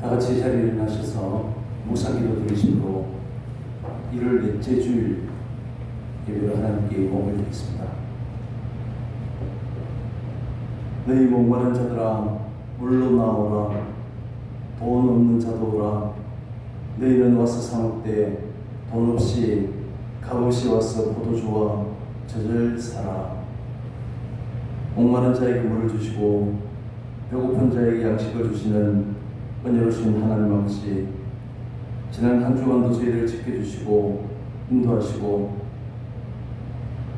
다 같이 자리에 일어나셔서 묵상기도 드리심으로 이를 넷째 주일 예배로 하나님께 몸을 드리겠습니다. 너희 목마른 자들아 물로 나오라. 돈 없는 자도 오라. 너희는 와서 사 먹되 돈 없이 값없이 와서 포도주와 젖을 사라. 목마른 자에게 물을 주시고 배고픈 자에게 양식을 주시는 은혜로우신 하나님 아버지, 지난 한 주간도 저희를 지켜주시고 인도하시고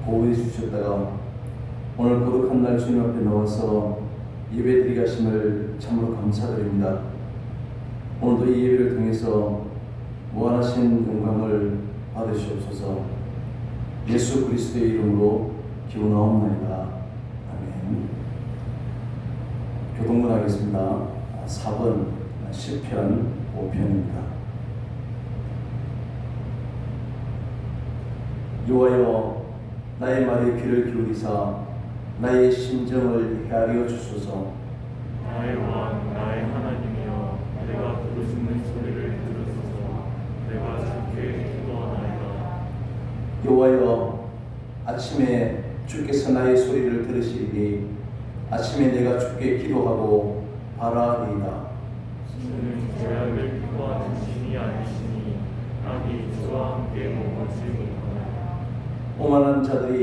보호해 주셨다가 오늘 거룩한 날 주님 앞에 나와서 예배드리게 하심을 참으로 감사드립니다. 오늘도 이 예배를 통해서 무한하신 영광을 받으시옵소서. 예수 그리스도의 이름으로 기원하옵나이다. 아멘. 교동문 하겠습니다. 4번 시편 5편입니다. 여호와여, 나의 말에 귀를 기울이사 나의 심정을 헤아려 주소서. 나의 왕, 나의 하나님이여, 내가 부르짖는 소리를 들으소서. 내가 주께 기도하나이다. 여호와여, 아침에 주께서 나의 소리를 들으시리니 아침에 내가 주께 기도하고 바라리이다. 주는 죄악을 피고하는 신이 아니시니 악이 주와 함께 머물지 못하나이다. 오만한 자들이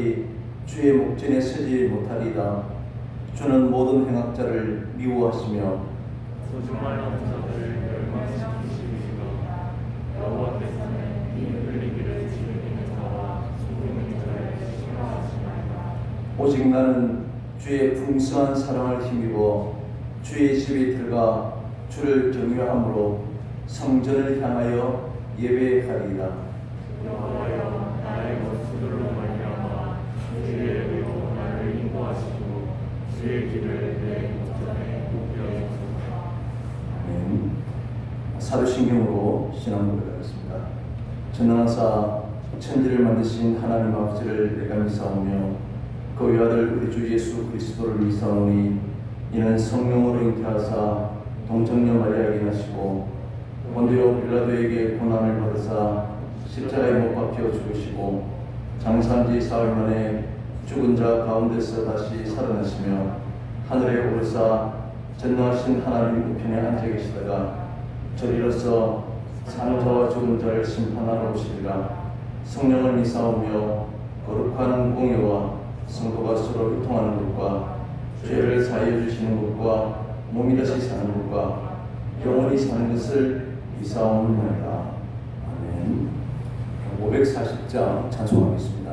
주의 목전에 서지 못하리이다. 주는 모든 행악자를 미워하시며 소중하는 자들을 멸망시키시리이다. 여호와께서는 이 흘리기를 즐기는 자와 속이는 자를 싫어하시나이다. 오직 나는 주의 풍성한 사랑을 힘입어 주의 집에 들어가 주를 경외함으로 성전을 향하여 예배하리이다. 여호와여, 나의 원수들로 말미암아 주의 의로 나를 인도하시고 주의 길을 내 목전에 굽게 하소서. 아멘. 사도신경으로 신앙 고백하겠습니다. 전능하사 천지를 만드신 하나님 아버지를 내가 믿사오며 그 외아들 우리 주 예수 그리스도를 믿사오니 이는 성령으로 잉태하사 동정녀 마리아에게 나시고 본디오 빌라도에게 고난을 받으사 십자가에 못 박혀 죽으시고 장사한 지 사흘 만에 죽은 자 가운데서 다시 살아나시며 하늘에 오르사 전능하신 하나님 우편에 앉아 계시다가 저리로서 사는 자와 죽은 자를 심판하러 오시리라. 성령을 믿사오며 거룩한 공의와 성도가 서로 유통하는 것과 죄를 사하여 주시는 것과 몸이 다시 사는 것과 영원히 사는 것을 믿사옵나이다. 아멘. 540장 찬송하겠습니다.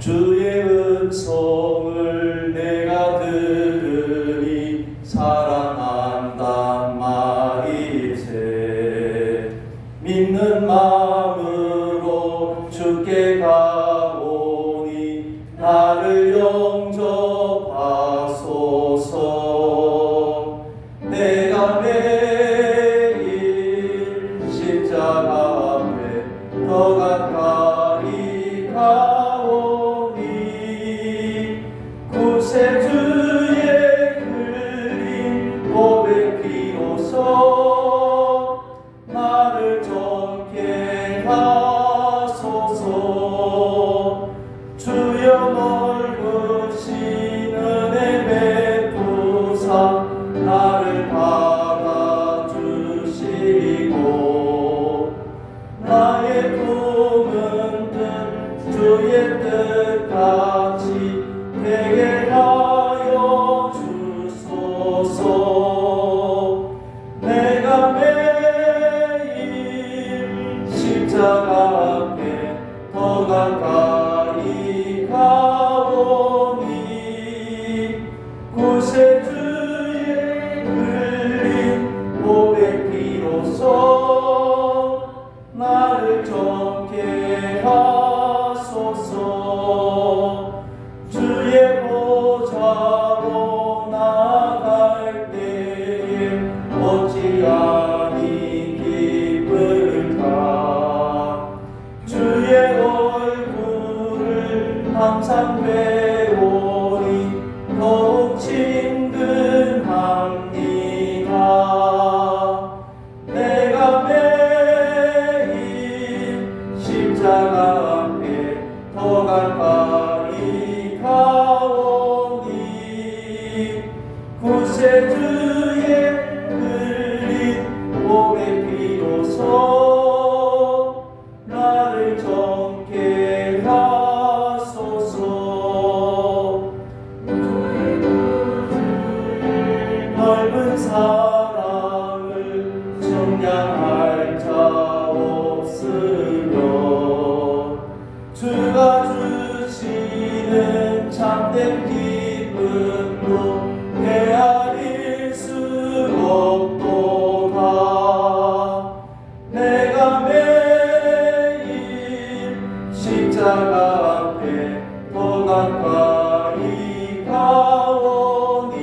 주의 음성을 내가 들으니 사랑한단 말이세. 믿는 마음으로 주께 가오니 나를 영접하소서. 내가 매일 십자가 앞에 더 가까이 가오니 구세주의 흘린 보배 피로써 나를 정케 하소서. 주여 넓으신 은혜 베푸사 나를 받아주시고 나의 꿈은 뜻 주의 뜻같이 되게 하여 주소서. 내가 매일 십자가 앞에 더 가까이 가오니 구세주의 흘린 보배 피로써 나를 정케 하소서. 주의 보좌로 나아갈 때에 어찌하니 기쁠까. 주의 얼굴을 항상 배우니 더욱 친근하게 구세주의 흘린 몸의 피로써 나를 정케 하소서. 넓은 사랑을 청량할 자 없으며 주가 주시는 참된 기쁨으로 헤아릴 수 없도다. 내가 매일 십자가 앞에 더 가까이 가오니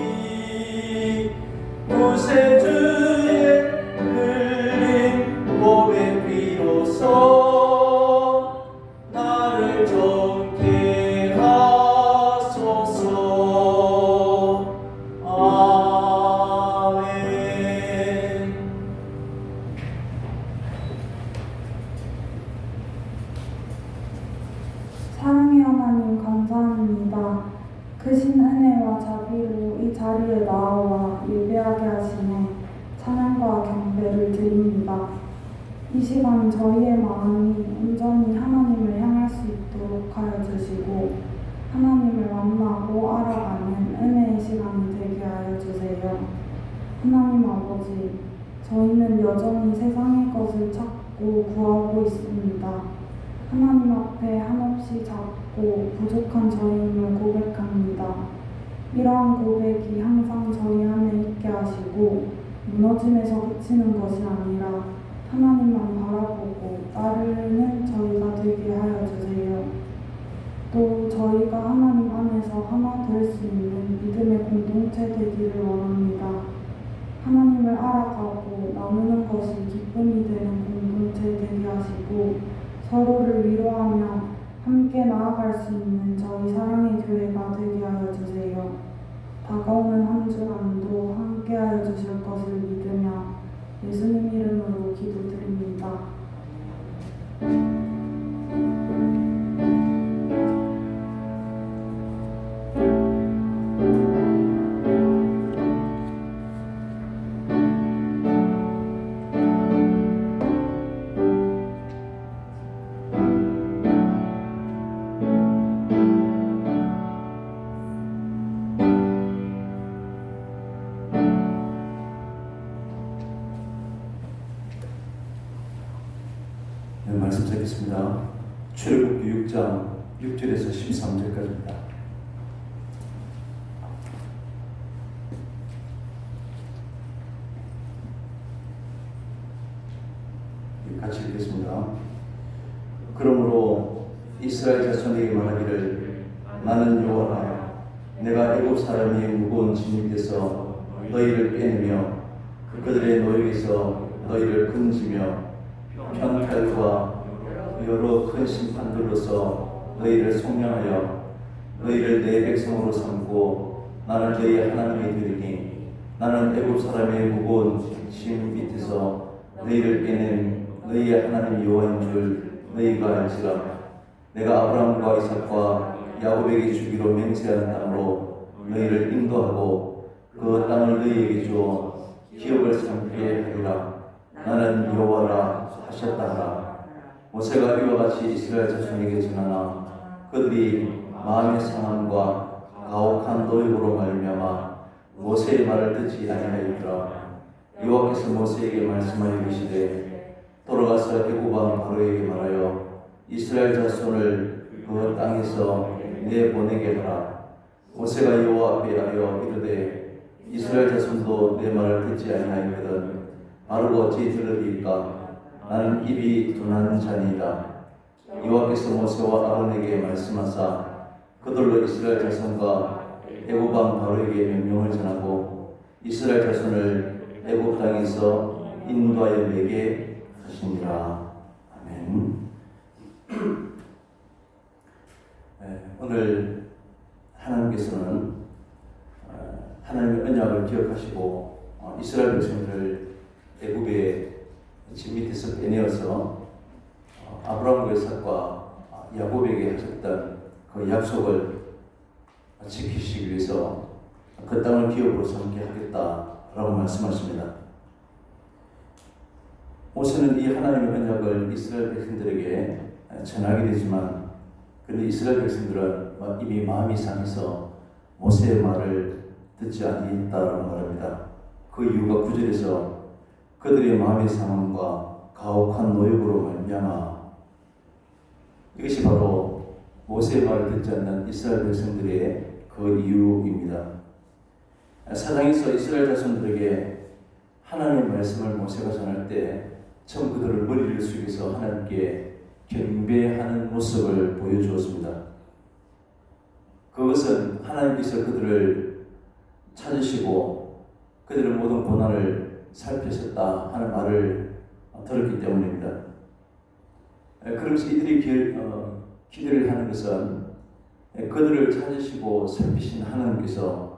구세주의 흘린 몸의 피로써 나를 정케 하소서. 아멘. 사랑의 하나님 감사합니다. 크신 은혜와 자비로 이 자리에 나와 예배하게 하시네 찬양과 경배를 드립니다. 이 시간 저희의 마음이 온전히 하나님을 향할 수 있도록 하여 주시고 하나님을 만나고 알아가는 은혜의 시간이 되게 하여 주세요. 하나님 아버지, 저희는 여전히 세상의 것을 찾고 구하고 있습니다. 하나님 앞에 한없이 작고 부족한 저희임을 고백합니다. 이러한 고백이 항상 저희 안에 있게 하시고 무너짐에서 그치는 것이 아니라 하나님만 바라보고 따르는 저희가 되게 하여 주세요. 또 저희가 하나님 안에서 하나 될 수 있는 믿음의 공동체 되기를 원합니다. 하나님을 알아가고 나누는 것이 기쁨이 되는 공동체 되게 하시고 서로를 위로하며 함께 나아갈 수 있는 저희 사랑의 교회가 되게 하여 주세요. 다가오는 한 주간도 함께 하여 주실 것을 믿으며 예수님 이름으로 기도드립니다. 네, 말씀 드리겠습니다. 출애굽기 6장 6절에서 13절까지입니다. 같이 읽겠습니다. 그러므로 이스라엘 자손에게 말하기를 나는 여호와라. 내가 애굽 사람의 무거운 짐 밑에서 너희를 빼내며 그들의 노역에서 너희를 건지며 편칼과 여러 큰 심판들로서 너희를 속량하여 너희를 내 백성으로 삼고 나는 너희 하나님이 되리니 나는 애굽 사람의 무거운 짐 밑에서 너희를 빼낸 너희의 하나님 여호와인 줄 너희가 알지라. 내가 아브라함과 이삭과 야곱에게 주기로 맹세한 땅으로 너희를 인도하고 그 땅을 너희에게 주어 기업을 삼게 하리라. 나는 여호와라 하셨다 하라. 모세가 이와 같이 이스라엘 자손에게 전하나 그들이 마음의 상함과 가혹한 노역으로 말미암아 모세의 말을 듣지 아니하였더라. 여호와께서 모세에게 말씀하여 이르시되 돌아가서 애굽 왕 바로에게 말하여 이스라엘 자손을 그 땅에서 내보내게 하라. 모세가 여호와 앞에 하여 이르되 이스라엘 자손도 내 말을 듣지 아니하였거든 바로 어찌 들으리까? 나는 입이 둔한 자니이다. 여호와께서 모세와 아론에게 말씀하사 그들로 이스라엘 자손과 애굽 왕 바로에게 명령을 전하고 이스라엘 자손을 애굽 땅에서 인도하여 내게 하시니라. 아멘. 오늘 하나님께서는 하나님의 언약을 기억하시고 이스라엘 백성들을 애굽의 짐 밑에서 빼내어서 아브라함과 이삭과 야곱에게 하셨던 그 약속을 지키시기 위해서 그 땅을 기업으로 삼게 하겠다라고 말씀하십니다. 모세는 이 하나님의 언약을 이스라엘 백성들에게 전하게 되지만 그런데 이스라엘 백성들은 이미 마음이 상해서 모세의 말을 듣지 아니했다라고 말합니다. 그 이유가 9절에서 그들의 마음의 상함과 가혹한 노역으로 말미암아 이것이 바로 모세의 말을 듣지 않는 이스라엘 백성들의 그 이유입니다. 사장에서 이스라엘 자손들에게 하나님의 말씀을 모세가 전할 때 처음 그들을 머리를 숙여서 하나님께 경배하는 모습을 보여주었습니다. 그것은 하나님께서 그들을 찾으시고 그들의 모든 고난을 살피셨다 하는 말을 들었기 때문입니다. 그러면서 이들이 기대를 하는 것은 그들을 찾으시고 살피신 하나님께서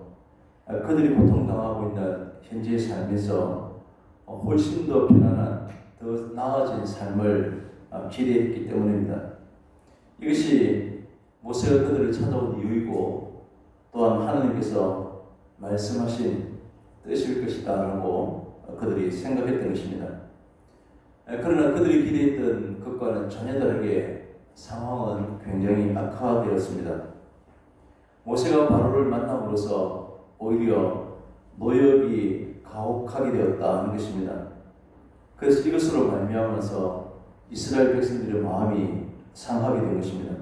그들이 고통당하고 있는 현재의 삶에서 훨씬 더 편안한 더 나아진 삶을 기대했기 때문입니다. 이것이 모세가 그들을 찾아온 이유이고 또한 하나님께서 말씀하신 뜻일 것이다 라고 그들이 생각했던 것입니다. 그러나 그들이 기대했던 것과는 전혀 다르게 상황은 굉장히 악화되었습니다. 모세가 바로를 만남으로써 오히려 노역이 가혹하게 되었다 하는 것입니다. 그래서 이것으로 말미암아서 이스라엘 백성들의 마음이 상하게 된 것입니다.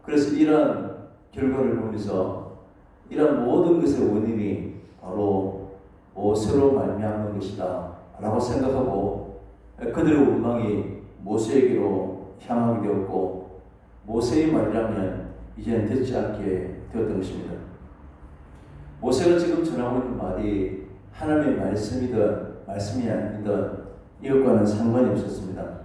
그래서 이러한 결과를 보면서 이러한 모든 것의 원인이 바로 모세로 말미암는 것이다 라고 생각하고 그들의 원망이 모세에게로 향하게 되었고 모세의 말이라면 이제는 듣지 않게 되었던 것입니다. 모세가 지금 전하고 있는 말이 하나님의 말씀이든 말씀이 아니든 이것과는 상관이 없었습니다.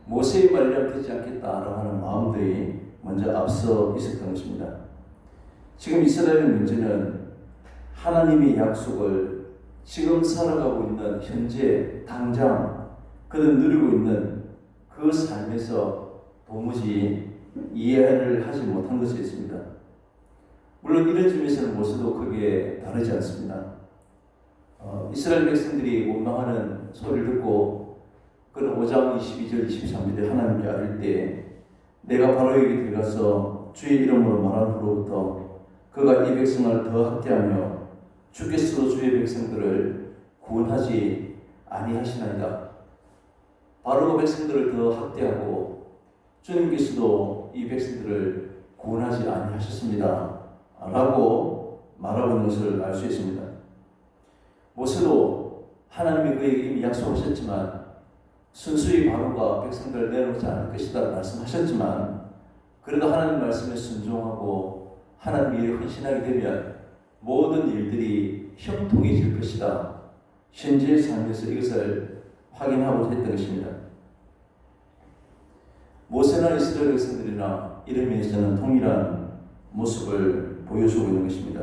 모세의 말이라면 듣지 않겠다라고 하는 마음들이 먼저 앞서 있었던 것입니다. 지금 이스라엘의 문제는 하나님의 약속을 지금 살아가고 있는 현재 당장 그들 누리고 있는 그 삶에서 도무지 이해를 하지 못한 것이 있습니다. 물론 이런 점에서는 모세도 크게 다르지 않습니다. 이스라엘 백성들이 원망하는 소리를 듣고 그는 5장 22절 23절에 하나님께 아뢰 때 내가 바로에게 들어가서 주의 이름으로 말한 후로부터 그가 이 백성을 더 학대하며 주께서도 주의 백성들을 구원하지 아니하시나이다. 바로가 백성들을 더 학대하고 주님께서도 이 백성들을 구원하지 아니하셨습니다 라고 말하고 있는 것을 알 수 있습니다. 모세도 하나님이 그에게 이미 약속하셨지만 순수히 바로가 백성들을 내놓지 않을 것이다 말씀하셨지만 그래도 하나님 말씀에 순종하고 하나님 일에 헌신하게 되면 모든 일들이 형통해질 것이다. 현재의 삶에서 이것을 확인하고자 했던 것입니다. 모세나 이스라엘 백성들이나 이런 면에서는 동일한 모습을 보여주고 있는 것입니다.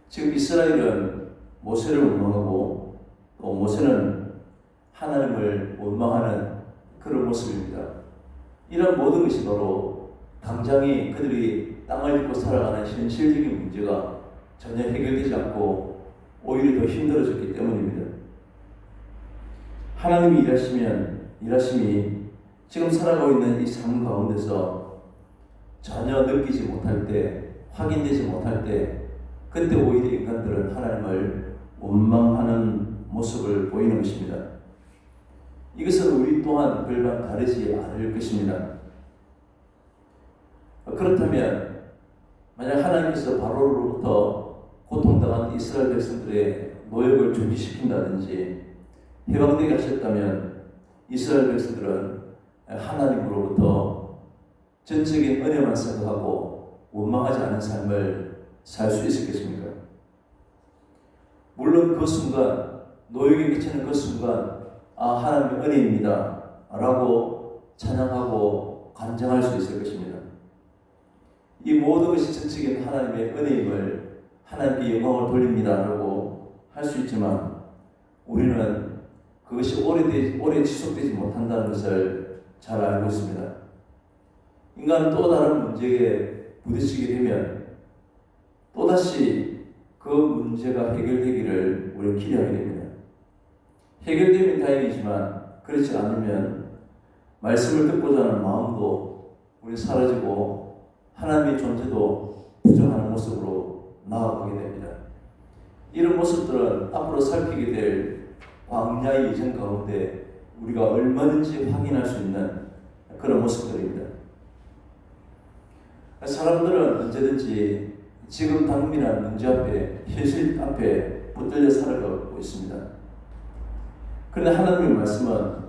지금 이스라엘은 모세를 원망하고 또 모세는 하나님을 원망하는 그런 모습입니다. 이런 모든 것이 바로 당장이 그들이 땅을 딛고 살아가는 현실적인 문제가 전혀 해결되지 않고 오히려 더 힘들어졌기 때문입니다. 하나님이 일하심이 지금 살아가고 있는 이 삶 가운데서 전혀 느끼지 못할 때, 확인되지 못할 때 그때 오히려 인간들은 하나님을 원망하는 모습을 보이는 것입니다. 이것은 우리 또한 별반 다르지 않을 것입니다. 그렇다면 만약 하나님께서 바로로부터 고통당한 이스라엘 백성들의 노역을 중지시킨다든지 해방되게 하셨다면 이스라엘 백성들은 하나님으로부터 전적인 은혜만 생각하고 원망하지 않은 삶을 살 수 있었겠습니까? 물론 그 순간 노역에 끼치는 그 순간 하나님의 은혜입니다 라고 찬양하고 간증할 수 있을 것입니다. 이 모든 것이 전적인 하나님의 은혜임을 하나님께 영광을 돌립니다 라고 할 수 있지만 우리는 그것이 오래 지속되지 못한다는 것을 잘 알고 있습니다. 인간은 또 다른 문제에 부딪히게 되면 또다시 그 문제가 해결되기를 우리는 기대하게 됩니다. 해결되면 다행이지만 그렇지 않으면 말씀을 듣고자 하는 마음도 우리 사라지고 하나님의 존재도 부정하는 모습으로 나아가게 됩니다. 이런 모습들은 앞으로 살피게 될 광야의 이전 가운데 우리가 얼마든지 확인할 수 있는 그런 모습들입니다. 사람들은 언제든지 지금 당면한 문제 앞에, 현실 앞에 붙들려 살아가고 있습니다. 그런데 하나님의 말씀은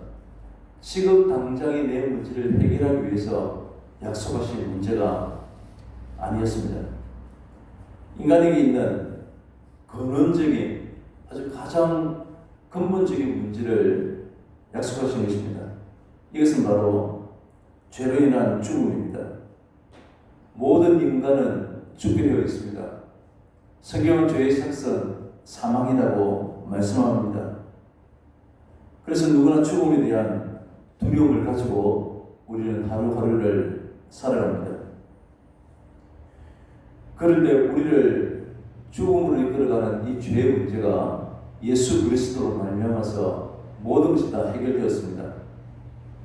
지금 당장의 내 문제를 해결하기 위해서 약속하신 문제가 아니었습니다. 인간에게 있는 근원적인 아주 가장 근본적인 문제를 약속하신 것입니다. 이것은 바로 죄로 인한 죽음입니다. 모든 인간은 죽게 되어 있습니다. 성경은 죄의 삭은 사망이라고 말씀합니다. 그래서 누구나 죽음에 대한 두려움을 가지고 우리는 하루하루를 살아갑니다. 그런데 우리를 죽음으로 이끌어가는 이 죄의 문제가 예수 그리스도로 말미암아서 모든 것이 다 해결되었습니다.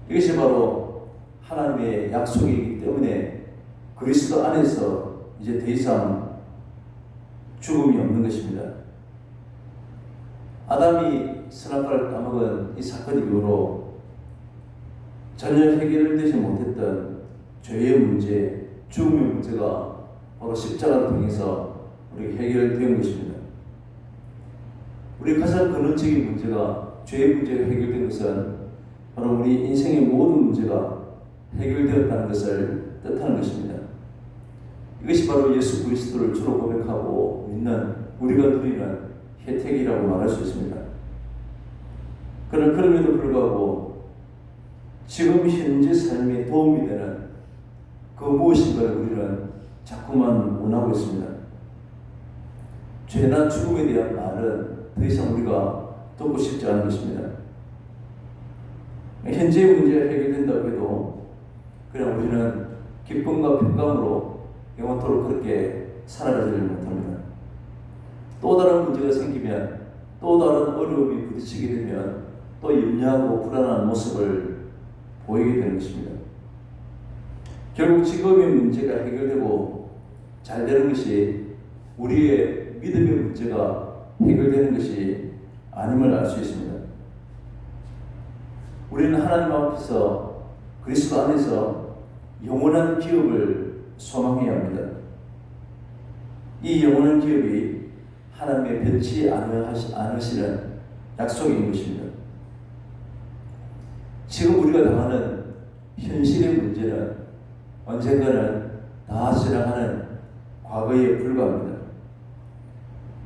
이것이 바로 하나님의 약속이기 때문에 그리스도 안에서 이제 더 이상 죽음이 없는 것입니다. 아담이 선악과를 따먹은 이 사건 이후로 전혀 해결되지 못했던 죄의 문제, 죽음의 문제가 바로 십자가를 통해서 우리가 해결된 것입니다. 우리 가장 근원적인 문제가, 죄의 문제가 해결된 것은 바로 우리 인생의 모든 문제가 해결되었다는 것을 뜻하는 것입니다. 이것이 바로 예수 그리스도를 주로 고백하고 믿는 우리가 누리는 혜택이라고 말할 수 있습니다. 그럼에도 불구하고 지금 현재 삶에 도움이 되는 그 무엇인가를 우리는 자꾸만 원하고 있습니다. 죄나 죽음에 대한 말은 더 이상 우리가 듣고 싶지 않은 것입니다. 현재의 문제가 해결된다고 해도 그냥 우리는 기쁨과 평강으로 영원토록 그렇게 살아가지를 못합니다. 또 다른 문제가 생기면, 또 다른 어려움이 부딪히게 되면 또 염려하고 불안한 모습을 보이게 되는 것입니다. 결국 지금의 문제가 해결되고 잘 되는 것이 우리의 믿음의 문제가 해결되는 것이 아님을 알 수 있습니다. 우리는 하나님 앞에서 그리스도 안에서 영원한 기업을 소망해야 합니다. 이 영원한 기업이 하나님의 변치 않으시는 약속인 것입니다. 지금 우리가 당하는 현실의 문제는 언젠가는 다 지나가는 과거에 불과합니다.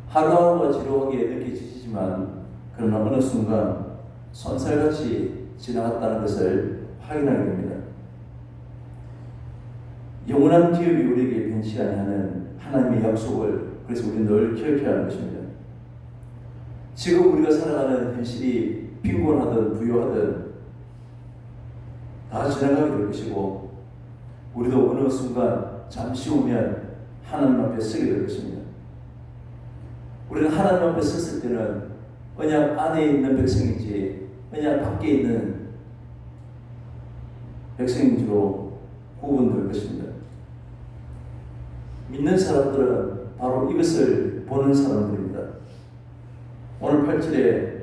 하루하루가 지루하게 느껴지지만 그러나 어느 순간 손살같이 지나갔다는 것을 확인하게 됩니다. 영원한 기업이 우리에게 변치 아니하는 하나님의 약속을 그래서 우리는 늘 기억해야 하는 것입니다. 지금 우리가 살아가는 현실이 빈곤하든 부유하든 다 지나가게 될 것이고 우리도 어느 순간 잠시 후면 하나님 앞에 서게 될 것입니다. 우리는 하나님 앞에 섰을 때는 언약 안에 있는 백성인지 언약 밖에 있는 백성인지로 구분될 것입니다. 믿는 사람들은 바로 이것을 보는 사람들입니다. 오늘 8절에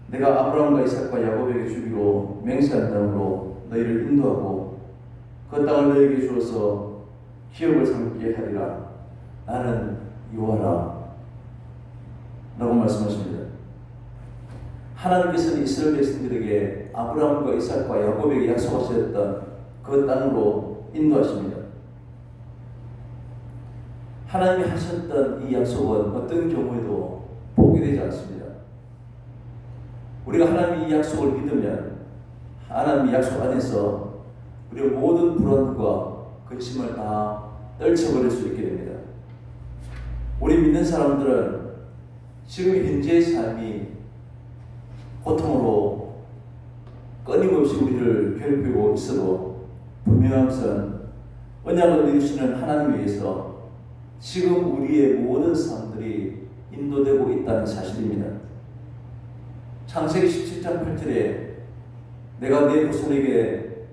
내가 아브라함과 이삭과 야곱에게 주기로 맹세한 땅으로 너희를 인도하고 그 땅을 너희에게 주어서 기업을 삼게 하리라. 나는 여호와라 라고 말씀하십니다. 하나님께서는 이스라엘 백성들에게 아브라함과 이삭과 야곱에게 약속하셨던 그 땅으로 인도하십니다. 하나님이 하셨던 이 약속은 어떤 경우에도 포기되지 않습니다. 우리가 하나님의 이 약속을 믿으면 하나님의 약속 안에서 우리의 모든 불안과 근심을 다 떨쳐버릴 수 있게 됩니다. 우리 믿는 사람들은 지금 현재의 삶이 고통으로 끊임없이 우리를 괴롭히고 있어도 분명한 것은 언약을 이루시는 하나님 위해서 지금 우리의 모든 삶들이 인도되고 있다는 사실입니다. 창세기 17장 8절에 내가 내 후손에게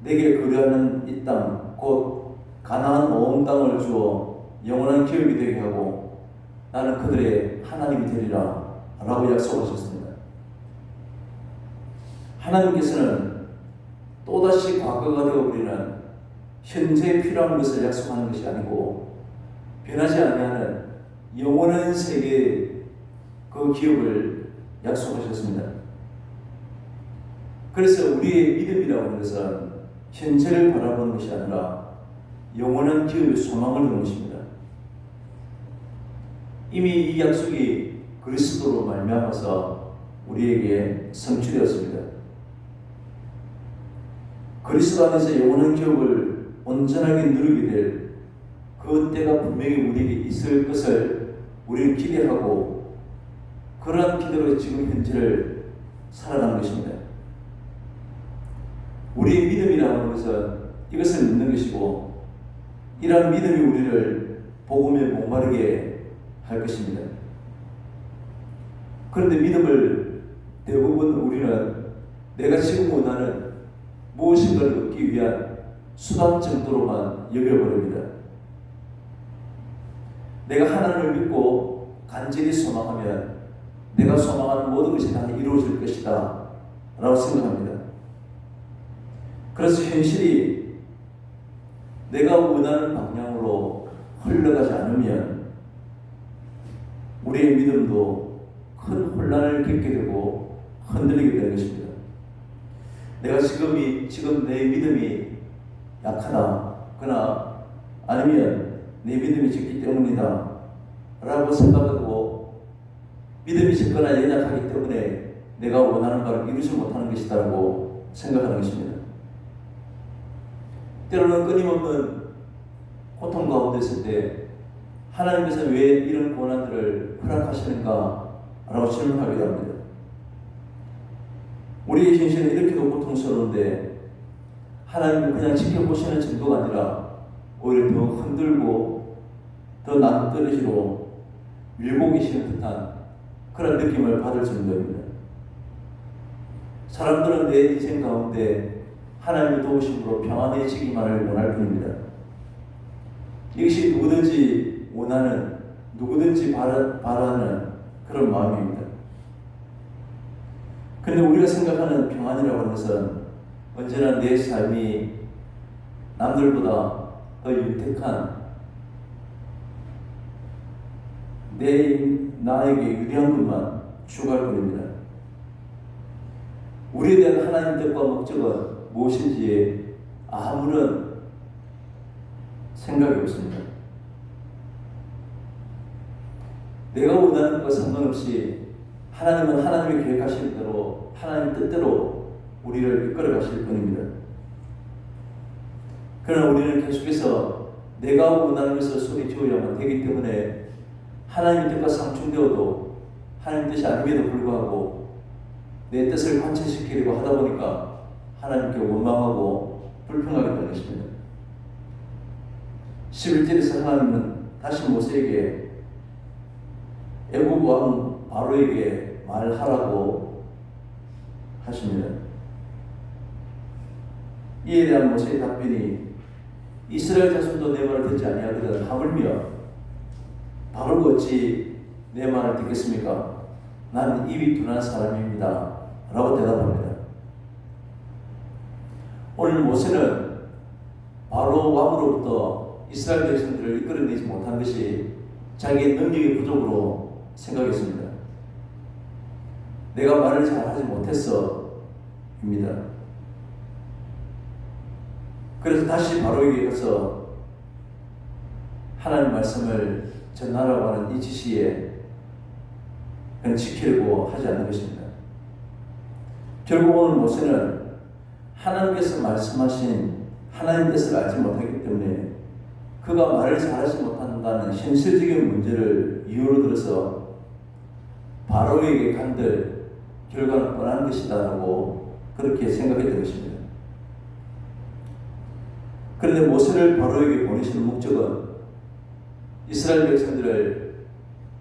내게 거류하는 이 땅 곧 가나안 온 땅을 주어 영원한 기업이 되게 하고 나는 그들의 하나님이 되리라 라고 약속하셨습니다. 하나님께서는 또다시 과거가 되어버리는 현재에 필요한 것을 약속하는 것이 아니고 변하지 아니하는 영원한 세계의 그 기업을 약속하셨습니다. 그래서 우리의 믿음이라고 하는 것은 현재를 바라보는 것이 아니라 영원한 기업의 소망을 두는 것입니다. 이미 이 약속이 그리스도로 말미암아서 우리에게 성취되었습니다. 그리스도 안에서 영원한 기업을 온전하게 누리게 될 그 때가 분명히 우리에게 있을 것을 우리는 기대하고 그러한 기대로 지금 현재를 살아가는 것입니다. 우리의 믿음이라는 하는 것은 이것을 믿는 것이고 이러한 믿음이 우리를 복음에 목마르게 할 것입니다. 그런데 믿음을 대부분 우리는 내가 지금 원하는 무엇인가를 얻기 위한 수단 정도로만 여겨버립니다. 내가 하나님을 믿고 간절히 소망하면 내가 소망하는 모든 것이 다 이루어질 것이다 라고 생각합니다. 그래서 현실이 내가 원하는 방향으로 흘러가지 않으면 우리의 믿음도 큰 혼란을 겪게 되고 흔들리게 되는 것입니다. 내가 지금 내 믿음이 약하다, 그러나 아니면 내 믿음이 적기 때문이다 라고 생각하고 믿음이 적거나 연약하기 때문에 내가 원하는 바를 이루지 못하는 것이다 라고 생각하는 것입니다. 때로는 끊임없는 고통 가운데 있을 때 하나님께서 왜 이런 고난들을 허락하시는가 라고 질문하기도 합니다. 우리의 현실은 이렇게도 고통스러운데 하나님은 그냥 지켜보시는 정도가 아니라 오히려 더 흔들고 더 낭떠러지로 밀고 계시는 듯한 그런 느낌을 받을 정도입니다. 사람들은 내 인생 가운데 하나님의 도우심으로 평안해지기만을 원할 뿐입니다. 이것이 누구든지 원하는, 누구든지 바라는 그런 마음입니다. 그런데 우리가 생각하는 평안이라고 하는 것은 언제나 내 삶이 남들보다 더 윤택한 나에게 유리한 것만 추구할 뿐입니다. 우리에 대한 하나님 뜻과 목적은 무엇인지에 아무런 생각이 없습니다. 내가 원하는 것과 상관없이 하나님은 하나님의 계획하신 대로 하나님 뜻대로 우리를 이끌어 가실 뿐입니다. 그러나 우리는 계속해서 내가 원하는 것을 소리치어야만 되기 때문에 하나님의 뜻과 상충되어도 하나님 뜻이 아님에도 불구하고 내 뜻을 관철시키려고 하다 보니까 하나님께 원망하고 불평하게 되는 것입니다. 11절에서 하나님은 다시 모세에게 애굽 왕 바로에게 말하라고 하십니다. 이에 대한 모세의 답변이 이스라엘 자손도 내 말을 듣지 아니하거든 하물며 바로가 어찌 내 말을 듣겠습니까? 나는 입이 둔한 사람입니다 라고 대답합니다. 오늘 모세는 바로 왕으로부터 이스라엘 백성들을 이끌어내지 못한 것이 자기의 능력의 부족으로 생각했습니다. 내가 말을 잘하지 못했어입니다. 그래서 다시 바로에게 가서 하나님 말씀을 전하라고 하는 이 지시에 그냥 지키려고 하지 않는 것입니다. 결국 오늘 모세는 하나님께서 말씀하신 하나님 뜻을 알지 못하기 때문에 그가 말을 잘하지 못한다는 현실적인 문제를 이유로 들어서 바로에게 간들 결과는 뻔한 것이다라고 그렇게 생각했던 것입니다. 그런데 모세를 바로에게 보내시는 목적은 이스라엘 백성들을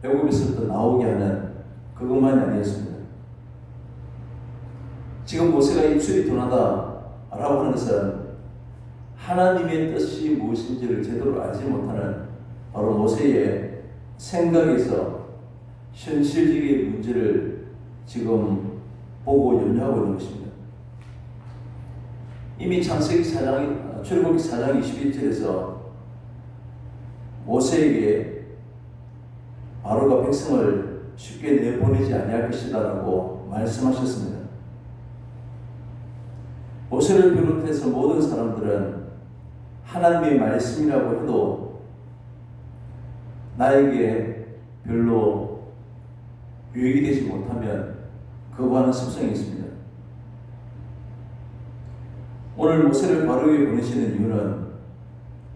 애굽에서부터 나오게 하는 그것만이 아니었습니다. 지금 모세가 입술이 둔하다라고 하는 것은 하나님의 뜻이 무엇인지를 제대로 알지 못하는 바로 모세의 생각에서 현실적인 문제를 지금 보고 염려하고 있는 것입니다. 이미 출애굽기 4장 21절에서 모세에게 바로가 백성을 쉽게 내보내지 아니할 것이다라고 말씀하셨습니다. 모세를 비롯해서 모든 사람들은 하나님의 말씀이라고 해도 나에게 별로 유익이 되지 못하면 거부하는 습성이 있습니다. 오늘 모세를 바로에게 보내시는 이유는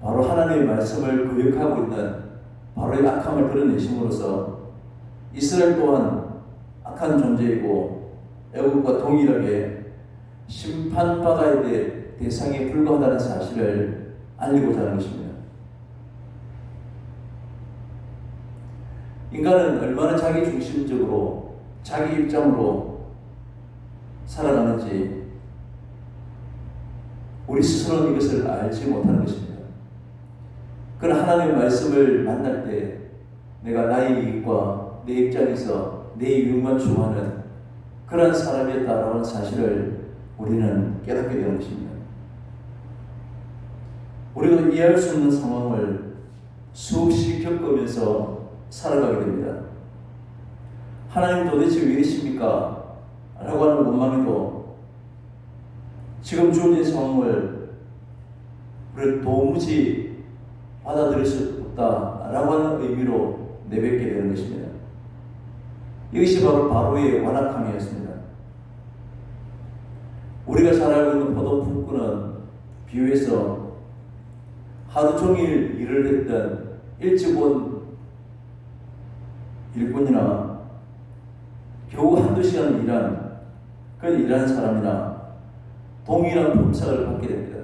바로 하나님의 말씀을 거역하고 있는 바로의 악함을 드러내심으로써 이스라엘 또한 악한 존재이고 애국과 동일하게 심판받아야 될 대상에 불과하다는 사실을 알리고자 하는 것입니다. 인간은 얼마나 자기 중심적으로 자기 입장으로 살아가는지 우리 스스로는 이것을 알지 못하는 것입니다. 그러나 하나님의 말씀을 만날 때 내가 나의 이익과 내 입장에서 내 유익만 추구하는 그런 사람이었다라는 사실을 우리는 깨닫게 되는 것입니다. 우리가 이해할 수 없는 상황을 수없이 겪으면서 살아가게 됩니다. 하나님 도대체 왜 이러십니까? 라고 하는 원망에도 지금 주어진 상황을 우리가 도무지 받아들일 수 없다라고 하는 의미로 내뱉게 되는 것입니다. 이것이 바로 바로의 완악함이었습니다. 우리가 잘 알고 있는 포도 품꾼은 비유해서 하루 종일 일을 했던 일찍 온 일꾼이나 겨우 한두 시간 일한 일하는 사람이나 동일한 품삯을 받게 됩니다.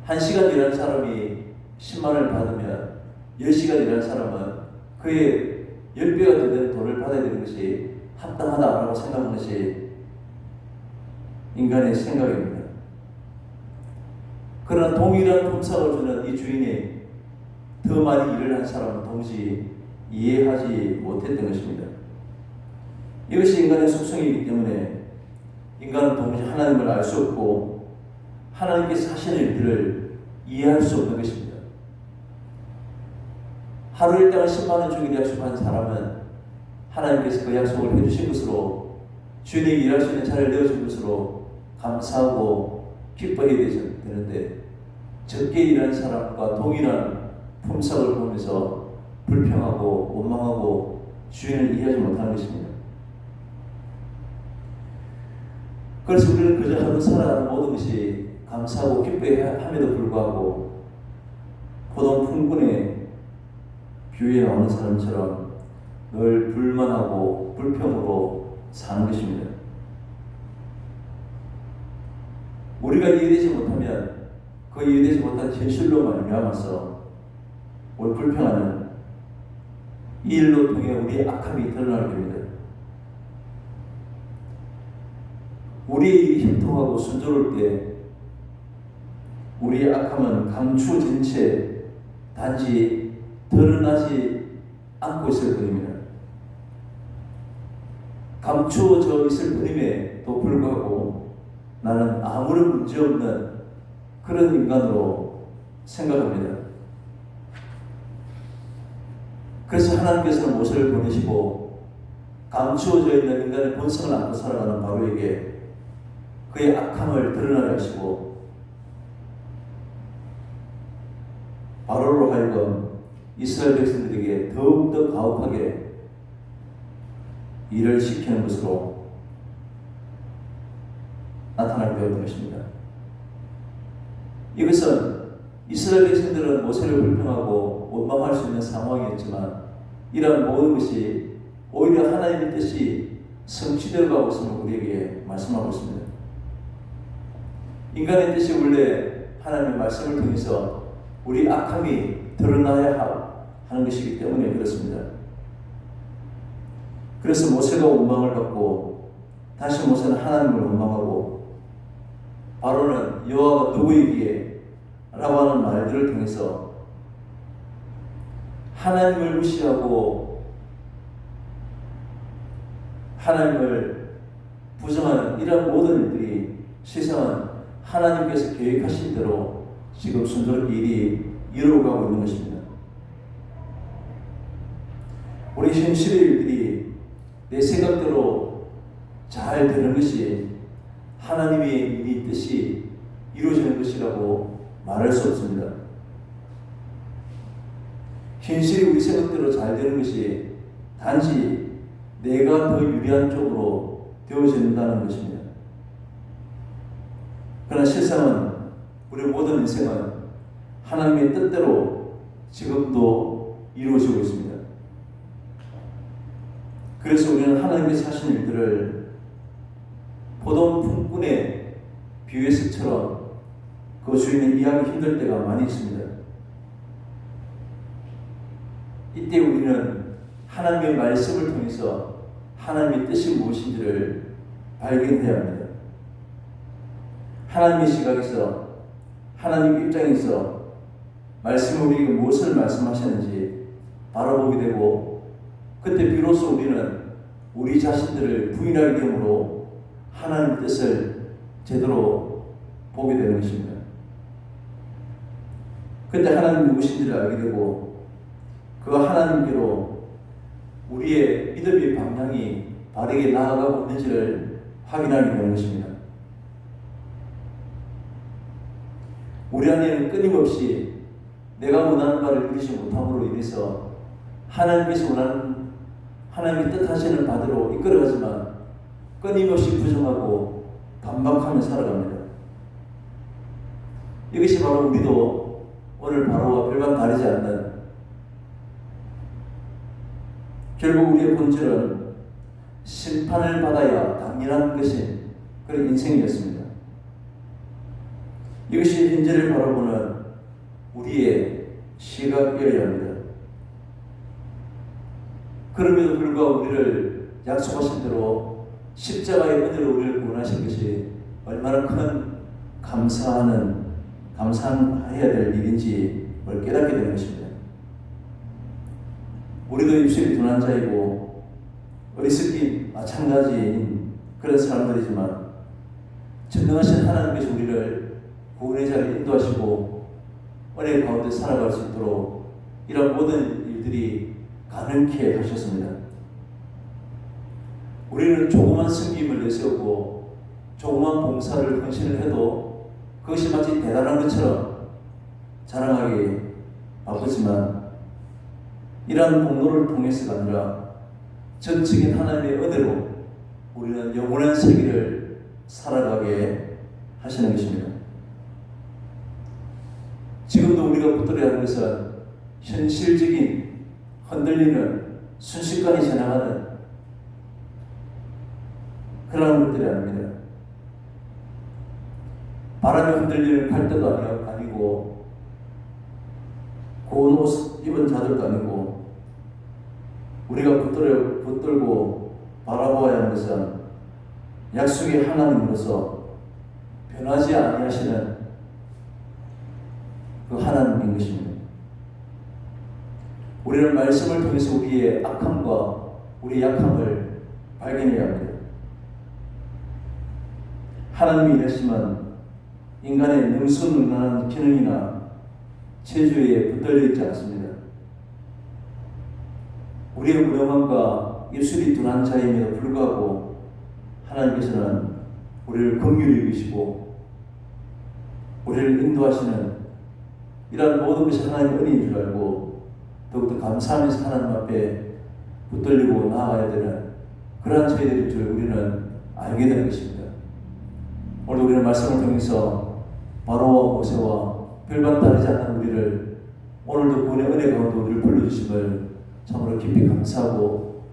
1시간 일하는 사람이 10만 원을 받으면 10시간 일하는 사람은 그의 10배가 되는 돈을 받아야 되는 것이 합당하다라고 생각하는 것이 인간의 생각입니다. 그러나 동일한 품삯을 주는 이 주인이 더 많이 일을 한 사람은 도무지 이해하지 못했던 것입니다. 이것이 인간의 속성이기 때문에 인간은 도무지 하나님을 알 수 없고 하나님께서 하시는 일들을 이해할 수 없는 것입니다. 하루 일당을 10만 원 주기로 약속한 사람은 하나님께서 그 약속을 해주신 것으로 주인에게 일할 수 있는 자리를 내어준 것으로 감사하고 기뻐해야 되는데 적게 일하는 사람과 동일한 품삯을 보면서 불평하고 원망하고 주인을 이해하지 못하는 것입니다. 그래서 우리는 그저 하루 살아가는 모든 것이 감사하고 기뻐함에도 불구하고 포도 품꾼의 비유에 나오는 사람처럼 늘 불만하고 불평으로 사는 것입니다. 우리가 이해되지 못하면 그 이해되지 못한 현실로 말미암아서 우리 불평하는 이 일로 통해 우리의 악함이 드러나게 됩니다. 우리의 일이 형통하고 순조로울 때 우리의 악함은 감추어진 채 단지 드러나지 않고 있을 뿐입니다. 감추어져 있을 뿐임에도 불구하고 나는 아무런 문제없는 그런 인간으로 생각합니다. 그래서 하나님께서는 모세를 보내시고 감추어져 있는 인간의 본성을 안고 살아가는 바로에게 그의 악함을 드러나게 하시고 바로로 하여금 이스라엘 백성들에게 더욱더 가혹하게 일을 시키는 것으로 나타나게 되었던 것입니다. 이것은 이스라엘 백성들은 모세를 불평하고 원망할 수 있는 상황이었지만 이러한 모든 것이 오히려 하나님의 뜻이 성취되어 가고 있음을 우리에게 말씀하고 있습니다. 인간의 뜻이 원래 하나님의 말씀을 통해서 우리 악함이 드러나야 하는 것이기 때문에 그렇습니다. 그래서 모세가 원망을 받고 다시 모세는 하나님을 원망하고 바로는 여호와가 누구이기에 라고 하는 말들을 통해서 하나님을 무시하고 하나님을 부정하는 이런 모든 일들이 세상은 하나님께서 계획하신 대로 지금 순조롭게 일이 이루어가고 있는 것입니다. 우리 현실의 일들이 내 생각대로 잘 되는 것이 하나님의 일이 뜻이 이루어지는 것이라고 말할 수 없습니다. 현실이 우리 생각대로 잘 되는 것이 단지 내가 더 유리한 쪽으로 되어진다는 것입니다. 그러나 세상은 우리 모든 인생은 하나님의 뜻대로 지금도 이루어지고 있습니다. 그래서 우리는 하나님께서 하신 일들을 포도 품꾼의 비유에서처럼 그 주인은 이해하기 힘들 때가 많이 있습니다. 이때 우리는 하나님의 말씀을 통해서 하나님의 뜻이 무엇인지를 발견해야 합니다. 하나님의 시각에서 하나님의 입장에서 말씀을 우리에게 무엇을 말씀하셨는지 바라보게 되고 그때 비로소 우리는 우리 자신들을 부인하게 되므로 하나님의 뜻을 제대로 보게 되는 것입니다. 그때 하나님이 누구신지를 알게 되고 그 하나님께로 우리의 믿음의 방향이 바르게 나아가고 있는지를 확인하게 되는 것입니다. 우리 안에는 끊임없이 내가 원하는 바를 이루지 못함으로 인해서 하나님께서 원하는 하나님의 뜻하시는 바대로 이끌어가지만 끊임없이 부정하고 반박하며 살아갑니다. 이것이 바로 우리도 오늘 바로와 별반 다르지 않는 결국 우리의 본질은 심판을 받아야 당연한 것인 그런 인생이었습니다. 이것이 현재를 바라보는 우리의 시각이어야 합니다. 그럼에도 불구하고 우리를 약속하신 대로 십자가의 은혜로 우리를 구원하신 것이 얼마나 큰 감사해야 될 일인지 깨닫게 되는 것입니다. 우리도 입술이 둔한 자이고 어리석기 마찬가지인 그런 사람들이지만 전능하신 하나님께서 우리를 구원의 자리에 인도하시고 은혜 가운데 살아갈 수 있도록 이런 모든 일들이 가능케 하셨습니다. 우리는 조그만 섬김을 내세우고 조그만 봉사를 헌신을 해도 그것이 마치 대단한 것처럼 자랑하기 바쁘지만 이러한 공로를 통해서가 아니라 전적인 하나님의 은혜로 우리는 영원한 세계를 살아가게 하시는 것입니다. 지금도 우리가 붙들어야 하는 것은 현실적인 흔들리는 순식간에 지나가는 그런 것들이 아닙니다. 바람에 흔들리는 갈대도 아니고 고운 옷 입은 자들도 아니고 우리가 붙들고 바라보아야 하는 것은 약속의 하나님으로서 변하지 아니하시는 그 하나님인 것입니다. 우리는 말씀을 통해서 우리의 악함과 우리의 약함을 발견해야 합니다. 하나님이 이러시면 인간의 능수능란한 기능이나 체주에 붙들려 있지 않습니다. 우리의 무능함과 입술이 둔한 자임에도 불구하고 하나님께서는 우리를 긍휼히 여기시고 우리를 인도하시는 이러한 모든 것이 하나님의 은혜인 줄 알고 더욱더 감사하면서 하나님 앞에 붙들리고 나아가야 되는 그러한 저희들인 줄 우리는 알게 되는 것입니다. 오늘 우리는 말씀을 통해서 바로와 모세와 별반 다르지 않는 우리를 오늘도 구원의 은혜 가운데 우리를 불러주심을 참으로 깊이 감사하고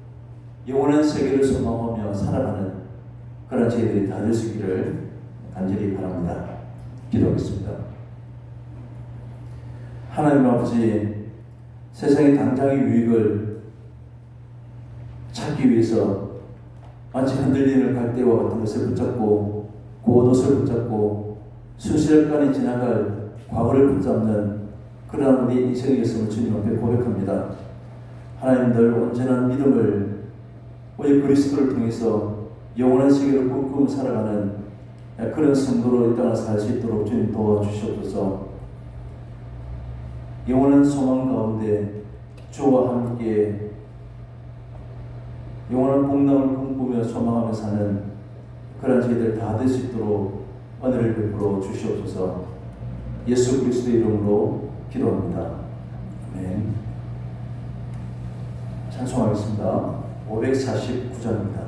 영원한 세계를 소망하며 살아가는 그런 저희들이 다 될 수 있기를 간절히 바랍니다. 기도하겠습니다. 하나님 아버지, 세상의 당장의 유익을 찾기 위해서 마치 흔들리는 갈대와 같은 것을 붙잡고 고옷을 붙잡고 수시간이 지나갈 과거를 붙잡는 그러한 우리 인생이었음을 주님 앞에 고백합니다. 하나님 늘 온전한 믿음을 오직 그리스도를 통해서 영원한 세계를 꿈꾸며 살아가는 그런 성도로 이 땅을 살 수 있도록 주님 도와주시옵소서. 영원한 소망 가운데 주와 함께 영원한 복락을 꿈꾸며 소망하며 사는 그런 저희들 다 될 수 있도록 은혜를 베풀어 주시옵소서. 예수 그리스도의 이름으로 기도합니다. 아멘. 찬송하겠습니다. 549장입니다.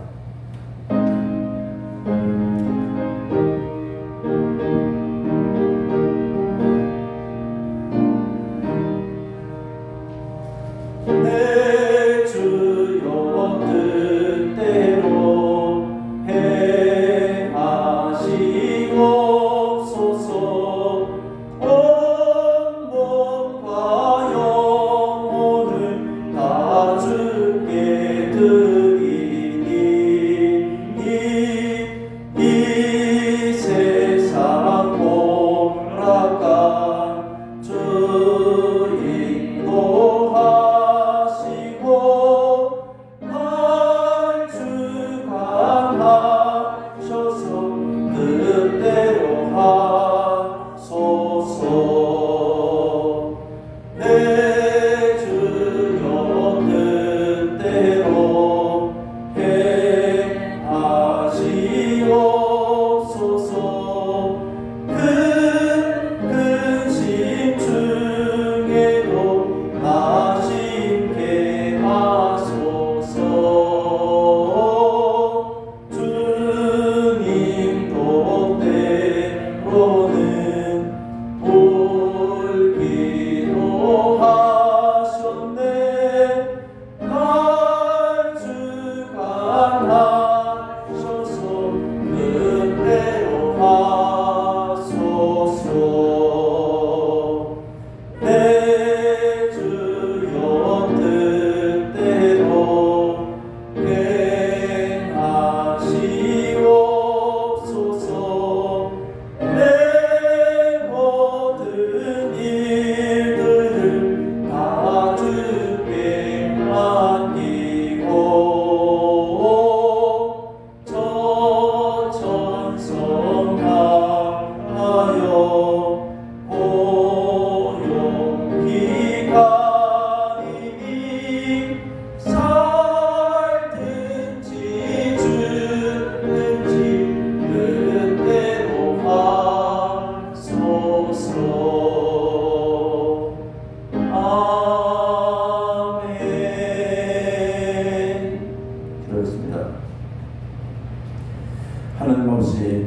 하나님 없이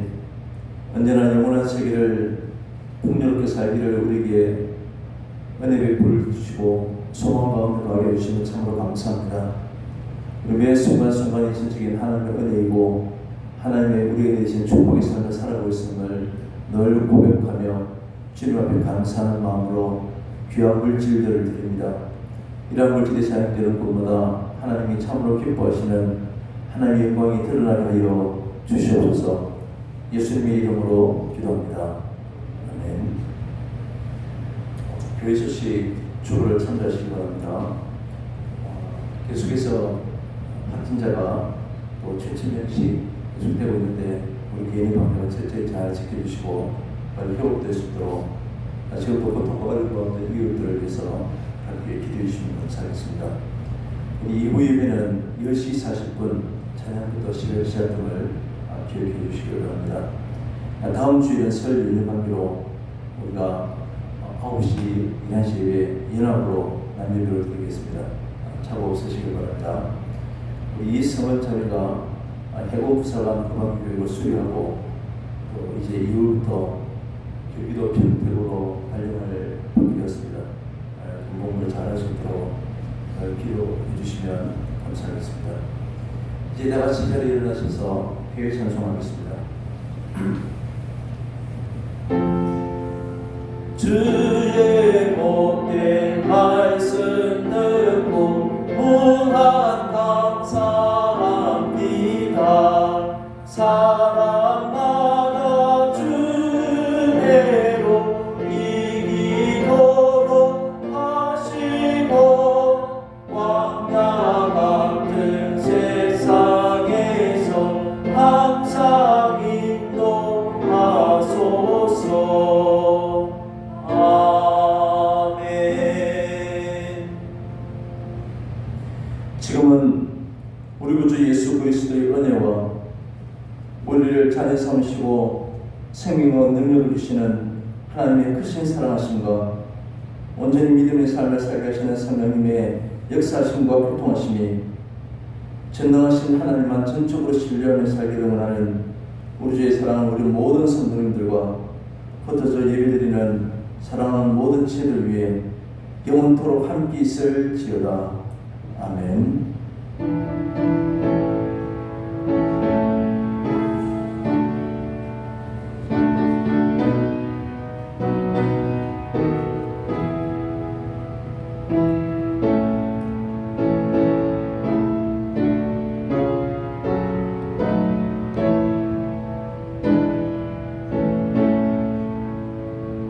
언제나 영원한 세계를 풍요롭게 살기를 우리에게 은혜 베풀어 주시고 소망 가운데 가게 해주시면 참으로 감사합니다. 우리 매 순간순간이 진정인 하나님의 은혜이고 하나님의 우리에게 내신 축복의 삶을 살아가고 있음을 늘 고백하며 주님 앞에 감사하는 마음으로 귀한 물질들을 드립니다. 이러한 물질이 사용되는 곳마다 하나님이 참으로 기뻐하시는 하나님의 영광이 드러나게 하여 주시옵소서. 예수님의 이름으로 기도합니다. 아멘. 교회 소식 주를 참조하시기 바랍니다. 계속해서 확진자가 또 7,000명씩 계속되고 있는데 우리 개인의 방역을 철저히 잘 지켜주시고 빨리 회복될 수 있도록 지금도 고통받을 가운데 이웃들을 위해서 함께 기도해 주시면 감사하겠습니다. 우리 이후 예배는 10시 40분 찬양부터 11시 등을 기억해 주시기 바랍니다. 다음 주에는 설 연휴 관계로 우리가 9시 11시 예배 연합으로 남예배를 드리겠습니다. 착오 없으시기 바랍니다. 우리 이성원 자매가 해고부사관 금방교육을 수료하고 또 이제 이후부터 교기도 평택으로 발령을 받게 되었습니다. 공부를 잘할 수 있도록 기도해 주시면 감사하겠습니다. 이제 다 같이 자리에 일어나셔서 회개 찬송하겠습니다. 주의 복된 말씀 지금은 우리 구주 예수 그리스도의 은혜와 우리를 자녀 삼으시고 생명과 능력을 주시는 하나님의 크신 사랑하심과 온전히 믿음의 삶을 살게 하시는 성령님의 역사하심과 교통하심이 전능하신 하나님만 전적으로 신뢰하며 살기를 원하는 우리 주의 사랑하는 우리 모든 성도님들과 흩어져 예배드리는 사랑하는 모든 지혜들 위해 영원토록 함께 있을지어다. 아멘.